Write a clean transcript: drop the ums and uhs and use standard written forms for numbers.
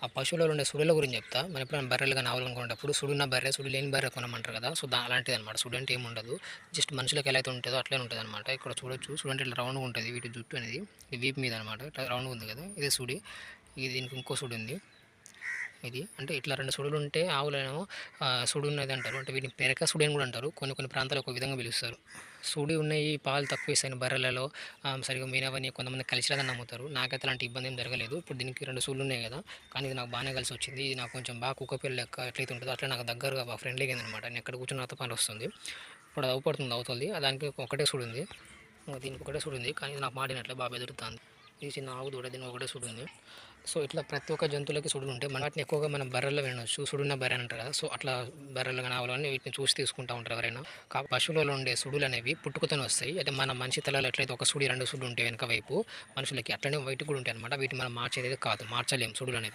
ఆ పశువులలో ఉండే సుడుల గురించి చెప్తా. మనం ఎప్పుడైనా బర్రెలు గాని, ఆవులు కొనుక్కునేటప్పుడు సుడున్న బర్రె, సుడి లేని బర్రె కొనమంటారు కదా! సో, అలాంటిదనమాట. సుడి అంటే ఏముండదు. జస్ట్ మనుషులకి ఎలా అయితే ఉంటదో అట్లనే ఉంటదనమాట. ఇక్కడ చూడొచ్చు. సుడి అంటే ఇట్లా రౌండ్‌గా ఉంటది. వీటి జుట్టు అనేది ఈ వీపు మీద అనమాట. ఇట్లా రౌండ్‌గా ఉంది కదా! ఇదే సుడి. దీనికి ఇంకో సుడి ఉంది. ఇది అంటే ఇట్లా 2 సుడులుంటే ఆవులేమో సుడున్నదంటారు. అంటే వీటిని పెరక సుడి అని గూడా అంటారు. కొన్ని కొన్ని ప్రాంతాల్లో ఒక విధంగా పిలుస్తారు. సుడి ఉన్నాయి, పాలు తక్కువేస్తాయని బర్రెలలో సరిగ్గా మీనవని కొంతమంది కలిసి రాదని నమ్ముతారు. నాకైతే అలాంటి ఇబ్బంది ఏం జరగలేదు. ఇప్పుడు దీనికి 2 సుడులున్నాయి గదా! కానీ ఇది నాకు బానే కలిసొచ్చింది. ఇది నాకు కొంచెం బాగా కుక్కపిల్ల లెక్క ఎట్లయితే ఉంటదో అట్లా నాకు దగ్గరగా బాగా ఫ్రెండ్లీగా అయిందనమాట. నేను ఎక్కడ కూర్చున్న నాతో పనొస్తుంది. ఇప్పుడు అది అవుపడుతుంది అవుతల్ది. దానికి ఒకటే సుడుంది. దీనికి ఒకటే సుడుంది. కానీ ఇది నాకు మాట ఇనట్లే బాగా బెదురుతాంది. ఇది చిన్న ఆవు దూడ దీనికి ఒకటే సుడుంది. సో, ఇట్లా ప్రతి ఒక్క జంతువులకి సుడులుంటాయి. వాటిని ఎక్కువగా మనం బర్రెల్లో వినొచ్చు. సుడున్న బర్రె అని అంటారు కదా! సో, అట్లా బర్రెలు గాని, ఆవులు గాని వీటిని చూసి తీసుకుంటా ఉంటారు ఎవరైనా. పశువులలో ఉండే సుడులనేవి పుట్టుకతోనే వస్తాయి. అయితే మన మనిషి తలలో ఎట్లయితే ఒక సుడి, 2 సుడులుంటాయి వెనక వైపు మనుషులకి అట్లనే వీటికి కూడా ఉంటాయన్నమాట. వీటిని మనం మార్చేదైతే కాదు. మార్చలేం సుడులనేవి.